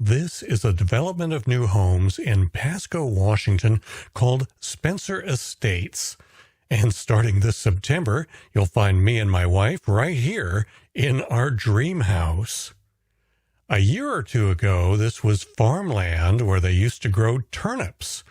This is a development of new homes in Pasco, Washington called Spencer Estates. And starting this September, you'll find me and my wife right here in our dream house. A year or two ago, this was farmland where they used to grow turnips,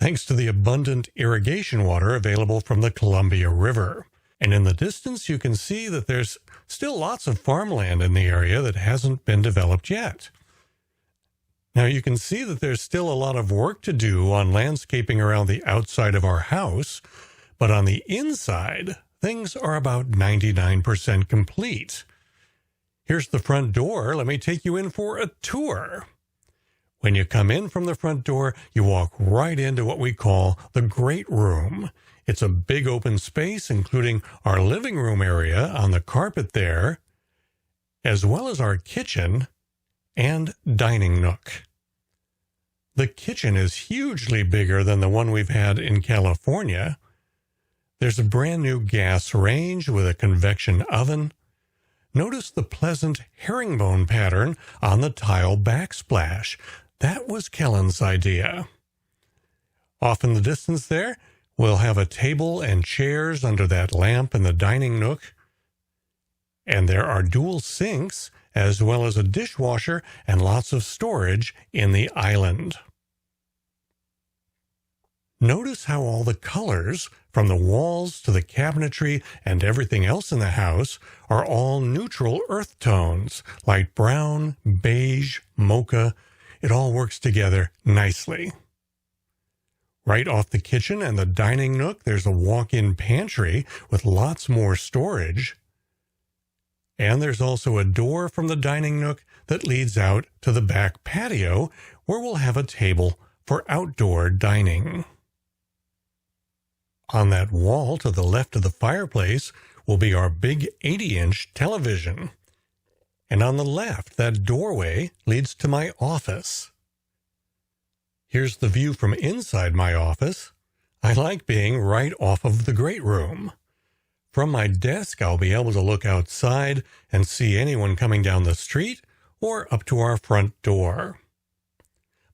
thanks to the abundant irrigation water available from the Columbia River. And in the distance, you can see that there's still lots of farmland in the area that hasn't been developed yet. Now, you can see that there's still a lot of work to do on landscaping around the outside of our house, but on the inside, things are about 99% complete. Here's the front door. Let me take you in for a tour. When you come in from the front door, you walk right into what we call the great room. It's a big open space, including our living room area on the carpet there, as well as our kitchen and dining nook. The kitchen is hugely bigger than the one we've had in California. There's a brand new gas range with a convection oven. Notice the pleasant herringbone pattern on the tile backsplash. That was Kellen's idea. Off in the distance there, we'll have a table and chairs under that lamp in the dining nook. And there are dual sinks, as well as a dishwasher and lots of storage in the island. Notice how all the colors, from the walls to the cabinetry and everything else in the house, are all neutral earth tones, like brown, beige, mocha. It all works together nicely. Right off the kitchen and the dining nook, there's a walk-in pantry with lots more storage. And there's also a door from the dining nook that leads out to the back patio, where we'll have a table for outdoor dining. On that wall to the left of the fireplace will be our big 80-inch television. And on the left, that doorway leads to my office. Here's the view from inside my office. I like being right off of the great room. From my desk, I'll be able to look outside and see anyone coming down the street or up to our front door.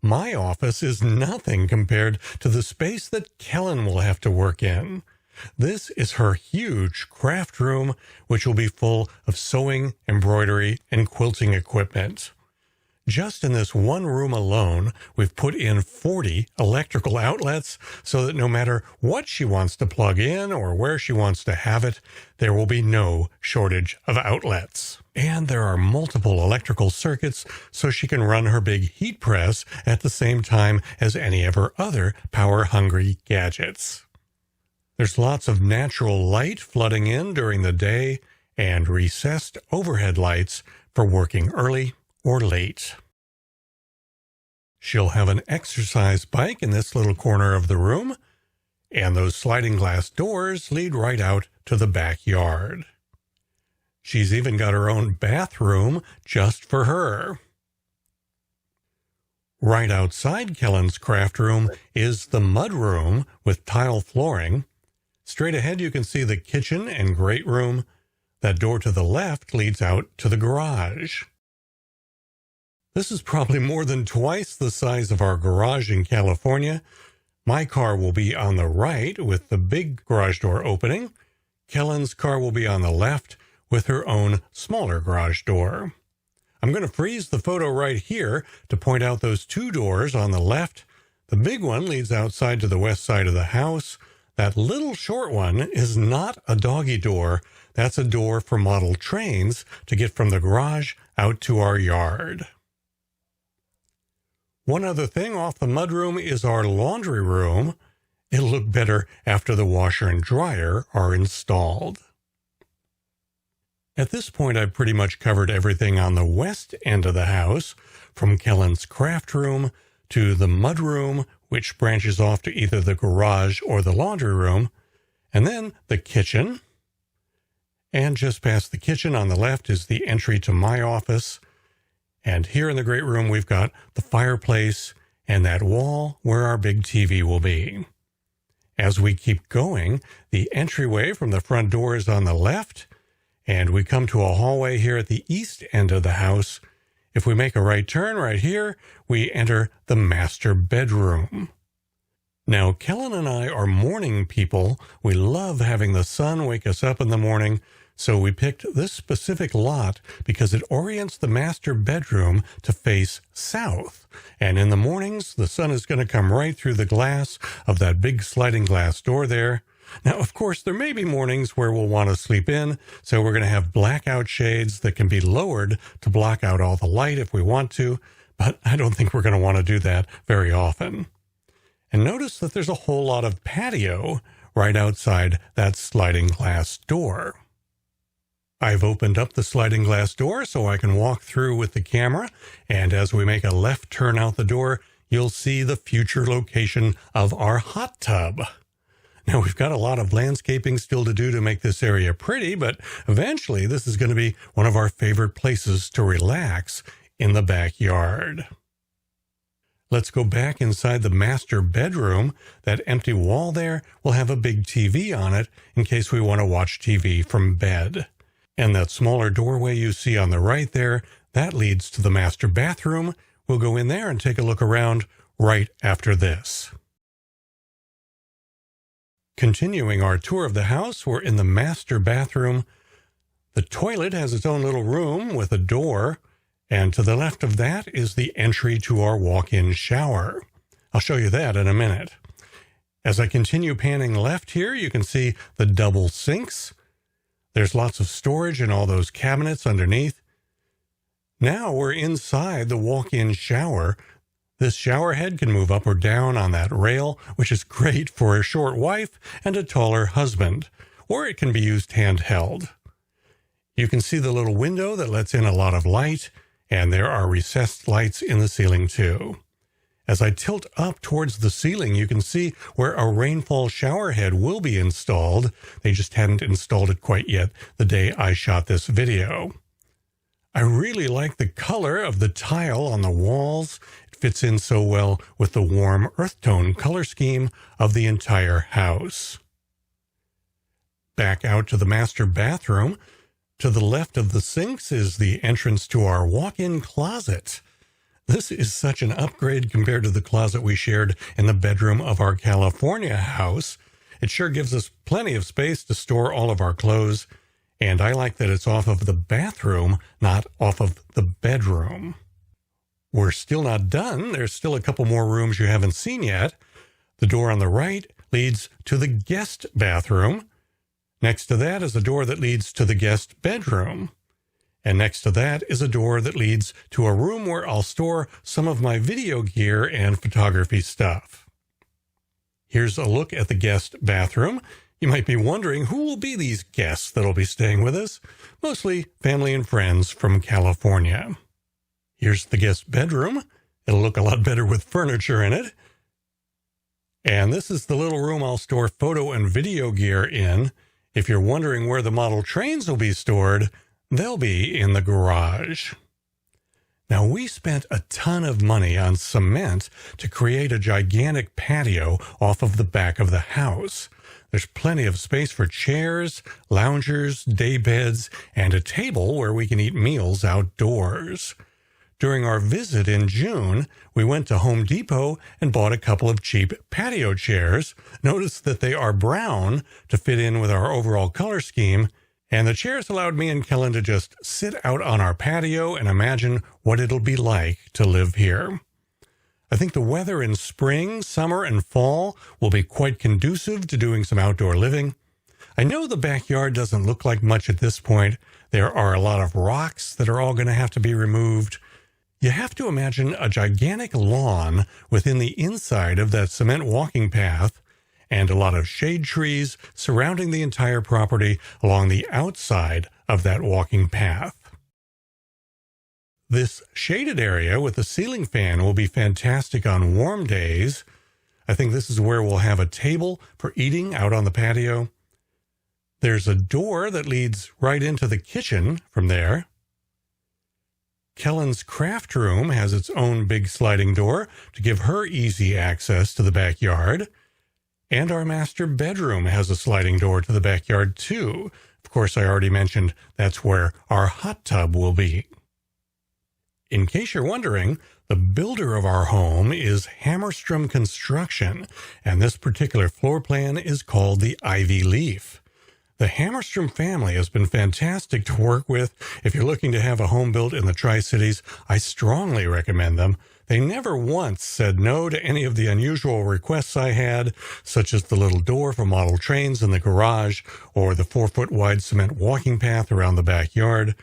My office is nothing compared to the space that Kellen will have to work in. This is her huge craft room, which will be full of sewing, embroidery, and quilting equipment. Just in this one room alone, we've put in 40 electrical outlets so that no matter what she wants to plug in or where she wants to have it, there will be no shortage of outlets. And there are multiple electrical circuits so she can run her big heat press at the same time as any of her other power-hungry gadgets. There's lots of natural light flooding in during the day and recessed overhead lights for working early or late. She'll have an exercise bike in this little corner of the room, and those sliding glass doors lead right out to the backyard. She's even got her own bathroom just for her. Right outside Kellen's craft room is the Mudroom with tile flooring. Straight ahead you can see the kitchen and great room. That door to the left leads out to the garage. This is probably more than twice the size of our garage in California. My car will be on the right with the big garage door opening. Kellen's car will be on the left with her own smaller garage door. I'm going to freeze the photo right here to point out those two doors on the left. The big one leads outside to the west side of the house. That little short one is not a doggy door. That's a door for model trains to get from the garage out to our yard. One other thing off the mudroom is our laundry room. It'll look better after the washer and dryer are installed. At this point, I've pretty much covered everything on the west end of the house, from Kellen's craft room to the mudroom, which branches off to either the garage or the laundry room, and then the kitchen. And just past the kitchen on the left is the entry to my office. And here in the great room, we've got the fireplace and that wall where our big TV will be. As we keep going, the entryway from the front door is on the left, and we come to a hallway here at the east end of the house, If we make a right turn right here, we enter the master bedroom. Now, Kellen and I are morning people. We love having the sun wake us up in the morning, so we picked this specific lot because it orients the master bedroom to face south. And in the mornings, the sun is going to come right through the glass of that big sliding glass door there. Now, of course, there may be mornings where we'll want to sleep in, so we're going to have blackout shades that can be lowered to block out all the light if we want to, but I don't think we're going to want to do that very often. And notice that there's a whole lot of patio right outside that sliding glass door. I've opened up the sliding glass door so I can walk through with the camera, and as we make a left turn out the door, you'll see the future location of our hot tub. Now, we've got a lot of landscaping still to do to make this area pretty, but eventually this is going to be one of our favorite places to relax in the backyard. Let's go back inside the master bedroom. That empty wall there will have a big TV on it in case we want to watch TV from bed. And that smaller doorway you see on the right there, that leads to the master bathroom. We'll go in there and take a look around right after this. Continuing our tour of the house, we're in the master bathroom. The toilet has its own little room with a door, and to the left of that is the entry to our walk-in shower. I'll show you that in a minute. As I continue panning left here, you can see the double sinks. There's lots of storage in all those cabinets underneath. Now we're inside the walk-in shower. This shower head can move up or down on that rail, which is great for a short wife and a taller husband, or it can be used handheld. You can see the little window that lets in a lot of light, and there are recessed lights in the ceiling too. As I tilt up towards the ceiling, you can see where a rainfall shower head will be installed. They just hadn't installed it quite yet the day I shot this video. I really like the color of the tile on the walls. It fits in so well with the warm earth tone color scheme of the entire house. Back out to the master bathroom. To the left of the sinks is the entrance to our walk-in closet. This is such an upgrade compared to the closet we shared in the bedroom of our California house. It sure gives us plenty of space to store all of our clothes, and I like that it's off of the bathroom, not off of the bedroom. We're still not done. There's still a couple more rooms you haven't seen yet. The door on the right leads to the guest bathroom. Next to that is a door that leads to the guest bedroom. And next to that is a door that leads to a room where I'll store some of my video gear and photography stuff. Here's a look at the guest bathroom. You might be wondering who will be these guests that'll be staying with us. Mostly family and friends from California. Here's the guest bedroom. It'll look a lot better with furniture in it. And this is the little room I'll store photo and video gear in. If you're wondering where the model trains will be stored, they'll be in the garage. Now, we spent a ton of money on cement to create a gigantic patio off of the back of the house. There's plenty of space for chairs, loungers, day beds, and a table where we can eat meals outdoors. During our visit in June, we went to Home Depot and bought a couple of cheap patio chairs. Notice that they are brown to fit in with our overall color scheme, and the chairs allowed me and Kellen to just sit out on our patio and imagine what it'll be like to live here. I think the weather in spring, summer, and fall will be quite conducive to doing some outdoor living. I know the backyard doesn't look like much at this point. There are a lot of rocks that are all going to have to be removed. You have to imagine a gigantic lawn within the inside of that cement walking path and a lot of shade trees surrounding the entire property along the outside of that walking path. This shaded area with the ceiling fan will be fantastic on warm days. I think this is where we'll have a table for eating out on the patio. There's a door that leads right into the kitchen from there. Kellen's craft room has its own big sliding door to give her easy access to the backyard. And our master bedroom has a sliding door to the backyard too. Of course, I already mentioned that's where our hot tub will be. In case you're wondering, the builder of our home is Hammerstrom Construction, and this particular floor plan is called the Ivy Leaf. The Hammerstrom family has been fantastic to work with. If you're looking to have a home built in the Tri-Cities, I strongly recommend them. They never once said no to any of the unusual requests I had, such as the little door for model trains in the garage or the 4-foot wide cement walking path around the backyard.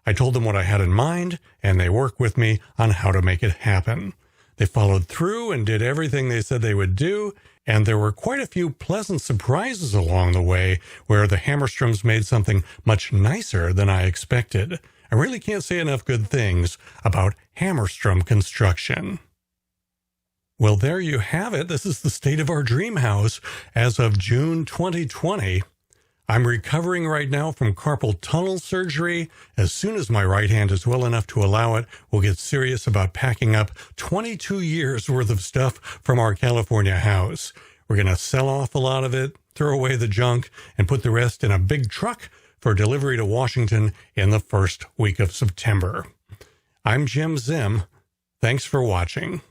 I told them what I had in mind, and they worked with me on how to make it happen. They followed through and did everything they said they would do, and there were quite a few pleasant surprises along the way where the Hammerstroms made something much nicer than I expected. I really can't say enough good things about Hammerstrom Construction. Well, there you have it. This is the state of our dream house as of June 2020. I'm recovering right now from carpal tunnel surgery. As soon as my right hand is well enough to allow it, we'll get serious about packing up 22 years worth of stuff from our California house. We're going to sell off a lot of it, throw away the junk, and put the rest in a big truck for delivery to Washington in the first week of September. I'm Jim Zim. Thanks for watching.